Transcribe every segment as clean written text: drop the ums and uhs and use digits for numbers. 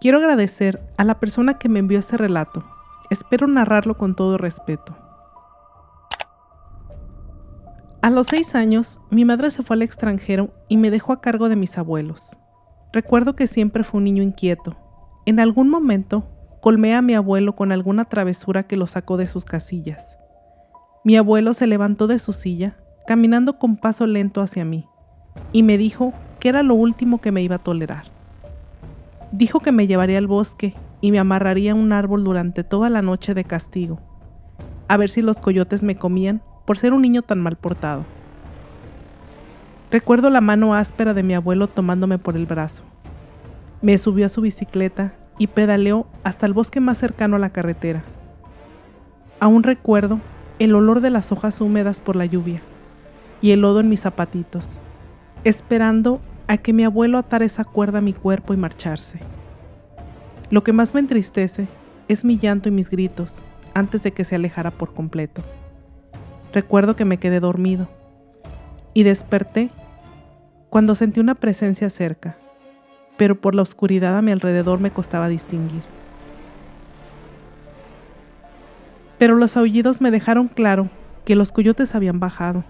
Quiero agradecer a la persona que me envió este relato. Espero narrarlo con todo respeto. A los 6 años, mi madre se fue al extranjero y me dejó a cargo de mis abuelos. Recuerdo que siempre fue un niño inquieto. En algún momento, colmé a mi abuelo con alguna travesura que lo sacó de sus casillas. Mi abuelo se levantó de su silla, caminando con paso lento hacia mí, y me dijo que era lo último que me iba a tolerar. Dijo que me llevaría al bosque y me amarraría a un árbol durante toda la noche de castigo, a ver si los coyotes me comían por ser un niño tan mal portado. Recuerdo la mano áspera de mi abuelo tomándome por el brazo. Me subió a su bicicleta y pedaleó hasta el bosque más cercano a la carretera. Aún recuerdo el olor de las hojas húmedas por la lluvia y el lodo en mis zapatitos, esperando a que mi abuelo atara esa cuerda a mi cuerpo y marcharse. Lo que más me entristece es mi llanto y mis gritos antes de que se alejara por completo. Recuerdo que me quedé dormido y desperté cuando sentí una presencia cerca, pero por la oscuridad a mi alrededor me costaba distinguir. Pero los aullidos me dejaron claro que los coyotes habían bajado.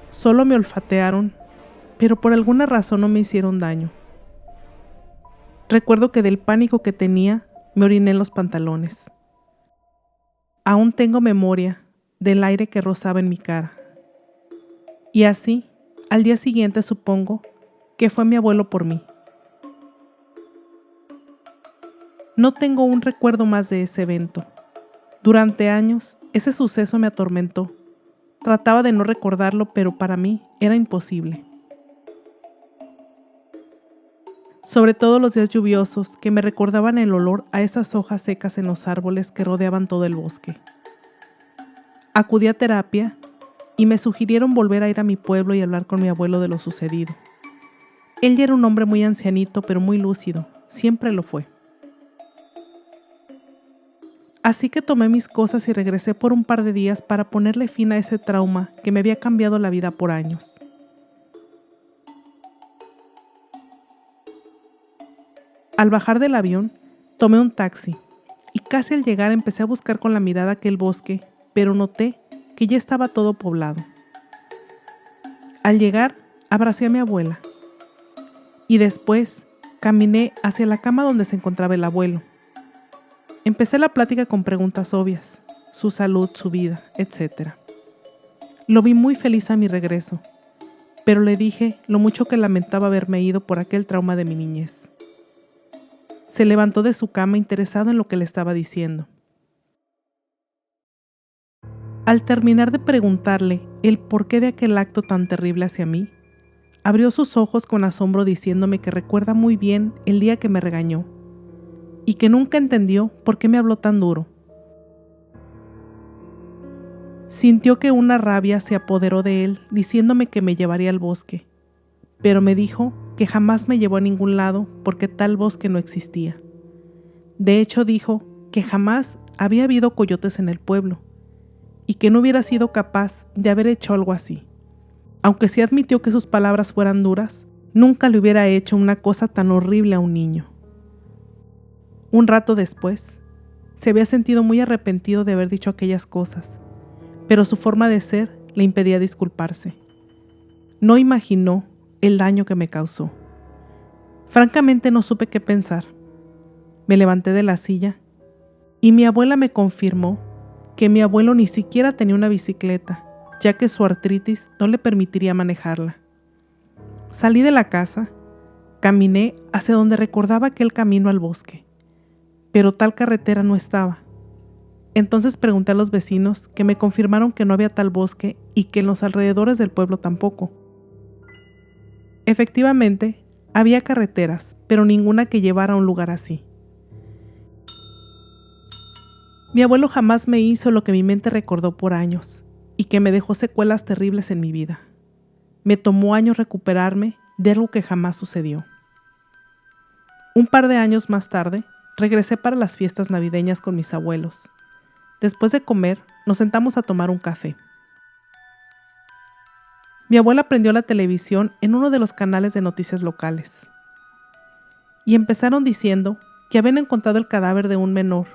Solo me olfatearon, pero por alguna razón no me hicieron daño. Recuerdo que del pánico que tenía, me oriné en los pantalones. Aún tengo memoria del aire que rozaba en mi cara. Y así, al día siguiente supongo que fue mi abuelo por mí. No tengo un recuerdo más de ese evento. Durante años, ese suceso me atormentó. Trataba de no recordarlo, pero para mí era imposible. Sobre todo los días lluviosos que me recordaban el olor a esas hojas secas en los árboles que rodeaban todo el bosque. Acudí a terapia y me sugirieron volver a ir a mi pueblo y hablar con mi abuelo de lo sucedido. Él ya era un hombre muy ancianito, pero muy lúcido, siempre lo fue. Así que tomé mis cosas y regresé por un par de días para ponerle fin a ese trauma que me había cambiado la vida por años. Al bajar del avión, tomé un taxi y casi al llegar empecé a buscar con la mirada aquel bosque, pero noté que ya estaba todo poblado. Al llegar, abracé a mi abuela y después caminé hacia la cama donde se encontraba el abuelo. Empecé la plática con preguntas obvias, su salud, su vida, etc. Lo vi muy feliz a mi regreso, pero le dije lo mucho que lamentaba haberme ido por aquel trauma de mi niñez. Se levantó de su cama interesado en lo que le estaba diciendo. Al terminar de preguntarle el porqué de aquel acto tan terrible hacia mí, abrió sus ojos con asombro diciéndome que recuerda muy bien el día que me regañó y que nunca entendió por qué me habló tan duro. Sintió que una rabia se apoderó de él diciéndome que me llevaría al bosque, pero me dijo que jamás me llevó a ningún lado porque tal bosque no existía. De hecho dijo que jamás había habido coyotes en el pueblo y que no hubiera sido capaz de haber hecho algo así. Aunque sí admitió que sus palabras fueran duras, nunca le hubiera hecho una cosa tan horrible a un niño. Un rato después, se había sentido muy arrepentido de haber dicho aquellas cosas, pero su forma de ser le impedía disculparse. No imaginó el daño que me causó. Francamente no supe qué pensar. Me levanté de la silla y mi abuela me confirmó que mi abuelo ni siquiera tenía una bicicleta, ya que su artritis no le permitiría manejarla. Salí de la casa, caminé hacia donde recordaba aquel camino al bosque, pero tal carretera no estaba. Entonces pregunté a los vecinos que me confirmaron que no había tal bosque y que en los alrededores del pueblo tampoco. Efectivamente, había carreteras, pero ninguna que llevara a un lugar así. Mi abuelo jamás me hizo lo que mi mente recordó por años y que me dejó secuelas terribles en mi vida. Me tomó años recuperarme de algo que jamás sucedió. Un par de años más tarde, regresé para las fiestas navideñas con mis abuelos. Después de comer, nos sentamos a tomar un café. Mi abuela prendió la televisión en uno de los canales de noticias locales y empezaron diciendo que habían encontrado el cadáver de un menor.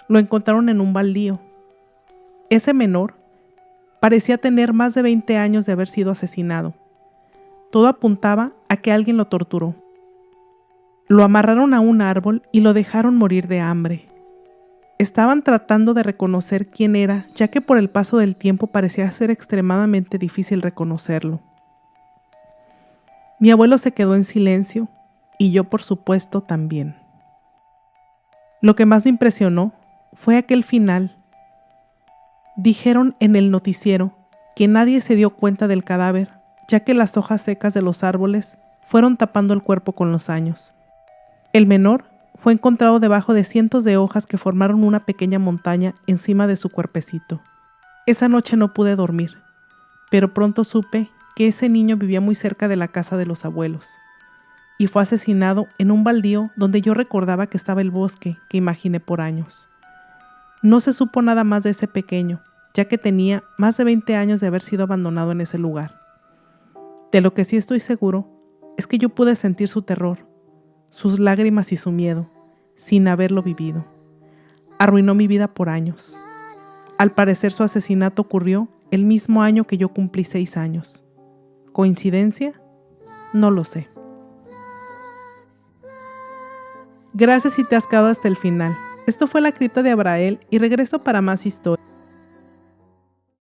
Lo encontraron en un baldío. Ese menor parecía tener más de 20 años de haber sido asesinado. Todo apuntaba a que alguien lo torturó. Lo amarraron a un árbol y lo dejaron morir de hambre. Estaban tratando de reconocer quién era, ya que por el paso del tiempo parecía ser extremadamente difícil reconocerlo. Mi abuelo se quedó en silencio y yo, por supuesto, también. Lo que más me impresionó fue aquel final. Dijeron en el noticiero que nadie se dio cuenta del cadáver, ya que las hojas secas de los árboles fueron tapando el cuerpo con los años. El menor fue encontrado debajo de cientos de hojas que formaron una pequeña montaña encima de su cuerpecito. Esa noche no pude dormir, pero pronto supe que ese niño vivía muy cerca de la casa de los abuelos y fue asesinado en un baldío donde yo recordaba que estaba el bosque que imaginé por años. No se supo nada más de ese pequeño, ya que tenía más de 20 años de haber sido abandonado en ese lugar. De lo que sí estoy seguro es que yo pude sentir su terror, sus lágrimas y su miedo, sin haberlo vivido. Arruinó mi vida por años. Al parecer su asesinato ocurrió el mismo año que yo cumplí 6 años. ¿Coincidencia? No lo sé. Gracias si te has quedado hasta el final. Esto fue La Cripta de Abrael y regreso para más historias.